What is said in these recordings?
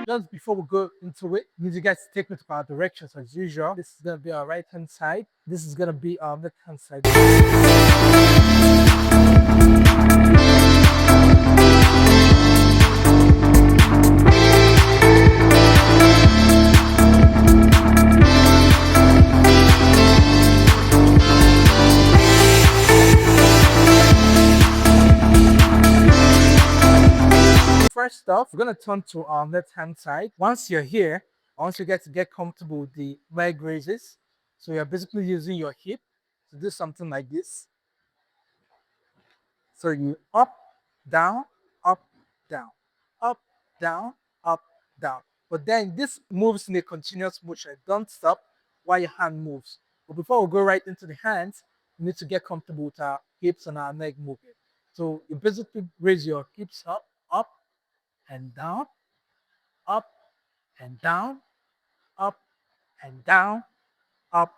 just before we go into it, I need you guys to take me to our directions as usual. This is gonna be our right hand side. This is gonna be our left hand side. First off, we're gonna turn to our left hand side. Once you're here, once you get to get comfortable with the leg raises, so you're basically using your hip to do something like this. So you up, down, up, down, up, down, up, down. But then this moves in a continuous motion. Don't stop while your hand moves. But before we go right into the hands, we need to get comfortable with our hips and our leg movement. So you basically raise your hips up and down, up and down, up and down, up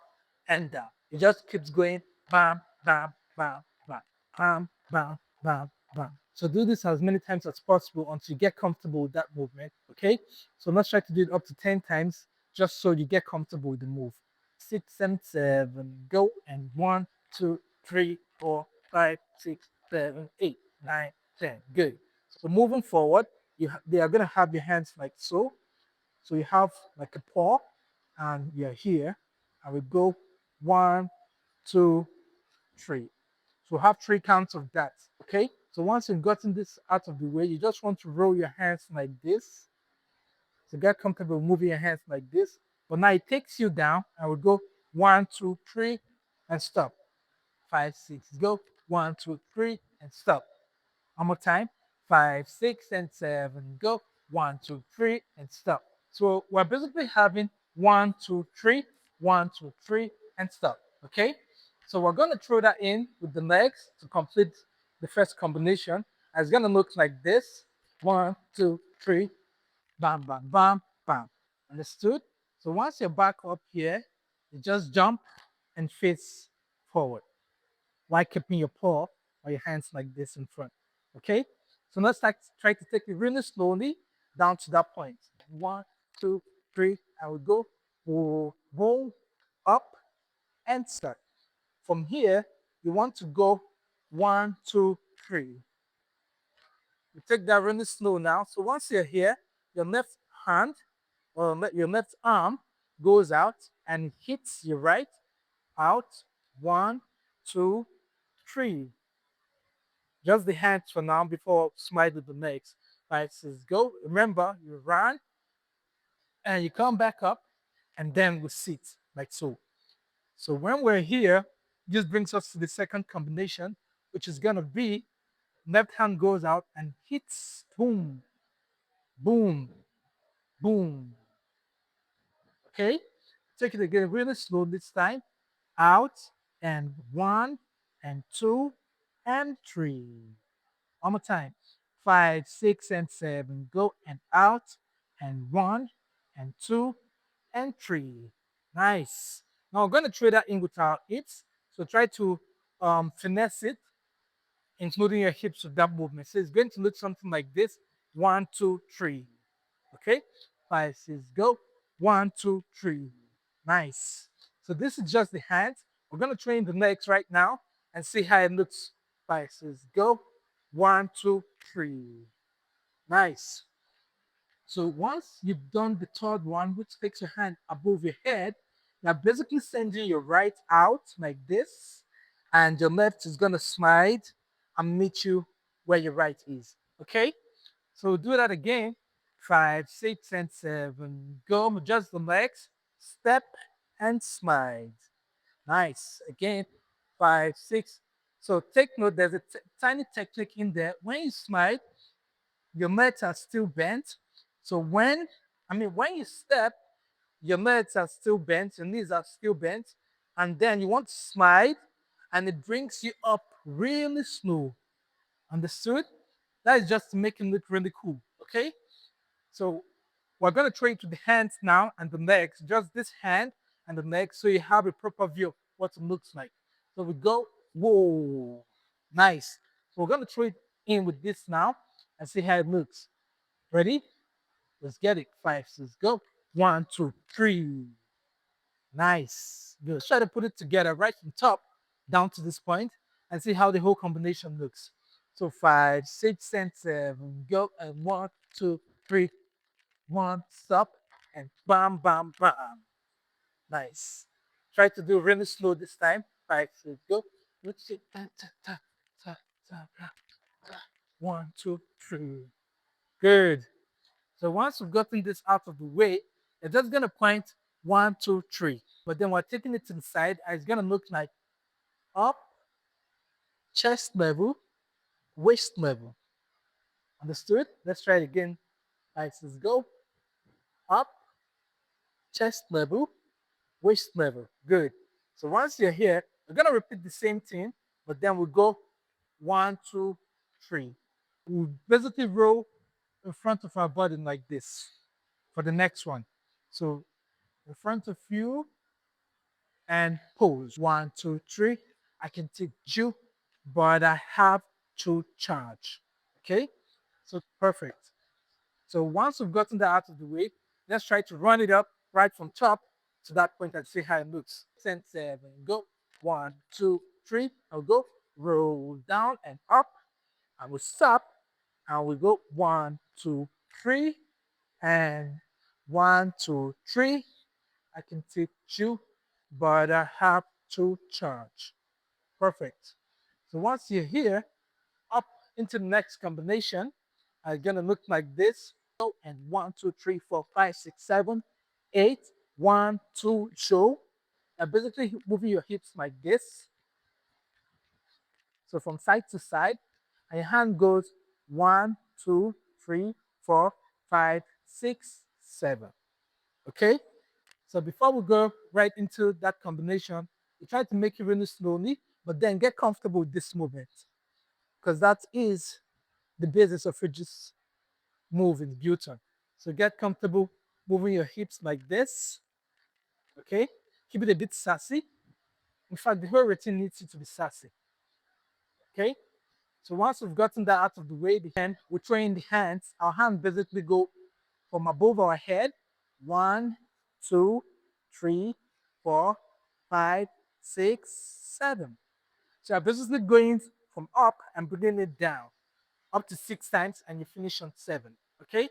and down. It just keeps going bam, bam, bam, bam, bam, bam, bam, bam. So do this as many times as possible until you get comfortable with that movement. Okay. So let's try to do it up to 10 times just so you get comfortable with the move. 6 and 7, go. And 1, 2, 3, 4, 5, 6, 7, 8, 9, 10. Good. So moving forward, they are gonna have your hands like so. So you have like a paw, and you're here, and we go 1, 2, 3. So have 3 counts of that. Okay. So once you've gotten this out of the way, you just want to roll your hands like this. So get comfortable moving your hands like this. But now it takes you down, and we go 1, 2, 3, and stop. 5, 6, go. 1, 2, 3, and stop. One more time. 5, 6, and 7, go. 1, 2, 3, and stop. So we're basically having 1, 2, 3, 1, 2, 3, and stop. Okay. So we're going to throw that in with the legs to complete the first combination. And it's going to look like this: 1, 2, 3, bam, bam, bam, bam. Understood? So once you're back up here, you just jump and face forward while keeping your paw or your hands like this in front. Okay? So let's try to take it really slowly down to that point. 1, 2, 3, and we go roll up and start. From here, you want to go 1, 2, 3. You take that really slow now. So once you're here, your left hand or your left arm goes out and hits your right out. 1, 2, 3. Just the hands for now before smile with the legs. Right, says go. Remember, you run and you come back up, and then we sit like so. So when we're here, this brings us to the second combination, which is gonna be left hand goes out and hits boom, boom, boom. Okay? Take it again really slow this time. Out and 1 and 2 and 3. One more time. 5, 6, and 7. Go and out and 1 and 2 and 3. Nice. Now we're going to trade that in with our hips. So try to finesse it, including your hips with that movement. So it's going to look something like this: 1, 2, 3. Okay. 5, 6, go. 1, 2, 3. Nice. So this is just the hands. We're going to train the legs right now and see how it looks. 5, 6, go. 1, 2, 3. Nice. So once you've done the third one, which takes your hand above your head, you're basically sending your right out like this, and your left is gonna slide and meet you where your right is. Okay? So we'll do that again. 5, 6, and 7. Go. Just the legs. Step and slide. Nice. Again. 5, 6. So take note, there's a tiny technique in there. When you slide, your legs are still bent. So when you step, your legs are still bent, your knees are still bent, and then you want to slide, and it brings you up really slow. Understood? That is just to make it look really cool. Okay? So we're going to train to the hands now and the legs, just this hand and the legs, so you have a proper view of what it looks like. So we go, whoa, nice. So we're going to train in with this now and see how it looks. Ready? Let's get it. 5, 6, go. 1, 2, 3. Nice. Good. Let's try to put it together right from top down to this point and see how the whole combination looks. So 5, 6, and 7. Go. And 1, 2, 3. 1, stop. And bam, bam, bam. Nice. Try to do really slow this time. 5, 6, go. Let's see. Ta, ta, ta, ta, ta, ta, ta. 1, 2, 3. Good. So once we've gotten this out of the way, it's just gonna point 1, 2, 3. But then we're taking it to the side, and it's gonna look like up, chest level, waist level. Understood? Let's try it again. All right, so let's go up, chest level, waist level. Good. So once you're here, we're gonna repeat the same thing, but then we'll go 1, 2, 3. We'll basically roll in front of our body like this for the next one. So in front of you and pose. 1, 2, 3. I can take you, but I have to charge. Okay? So perfect. So once we've gotten that out of the way, let's try to run it up right from top to that point and see how it looks. 10, 7, go. 1, 2, 3. I'll go. Roll down and up. I will stop. And we go 1, 2, 3. And 1, 2, 3. I can take two, but I have to charge. Perfect. So once you're here, up into the next combination, are gonna look like this. And 1, 2, 3, 4, 5, 6, 7, 8. 1, 2, show. And basically moving your hips like this. So from side to side, and your hand goes 1, 2, 3, 4, 5, 6, 7. Okay? So before we go right into that combination, we try to make it really slowly, but then get comfortable with this movement because that is the basis of your just move in Buton. So get comfortable moving your hips like this. Okay? Keep it a bit sassy. In fact, the whole routine needs you to be sassy. Okay? So once we've gotten that out of the way, then we train the hands. Our hands basically go from above our head. 1, 2, 3, 4, 5, 6, 7. So you're basically going from up and bringing it down up to 6 times and you finish on 7. Okay?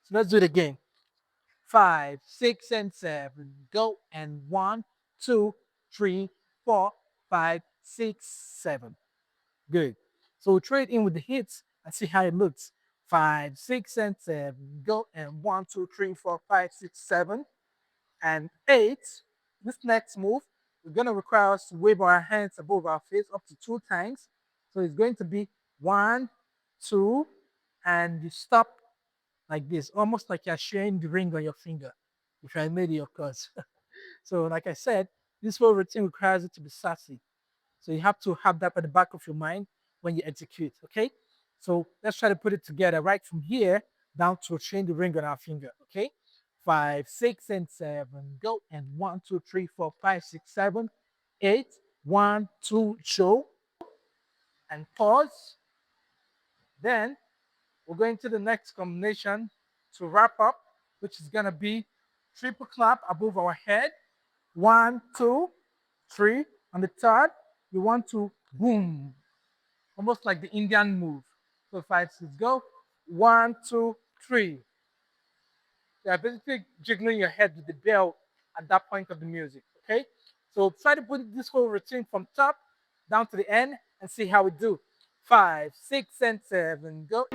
So let's do it again. 5, 6, and 7. Go. And 1, 2, 3, 4, 5, 6, 7. Good. So we'll trade in with the hits and see how it looks. 5, 6, and 7. Go. And 1, 2, 3, 4, 5, 6, 7, and 8. This next move is going to require us to wave our hands above our face up to 2 times. So it's going to be 1, 2, and you stop like this, almost like you're sharing the ring on your finger, if I made it, of course. So, like I said, this whole routine requires it to be sassy. So you have to have that at the back of your mind when you execute, okay? So let's try to put it together right from here down to chain the ring on our finger, okay? 5, 6, and 7, go. And 1, 2, 3, 4, 5, 6, 7, 8. 1, 2, show, and pause. Then we're going to the next combination to wrap up, which is gonna be triple clap above our head. 1, 2, 3. On the third, we want to boom, almost like the Indian move. So 5, 6, go. 1, 2, 3. You're basically jiggling your head with the bell at that point of the music. Okay? So try to put this whole routine from top down to the end and see how we do. 5, 6, and 7, go.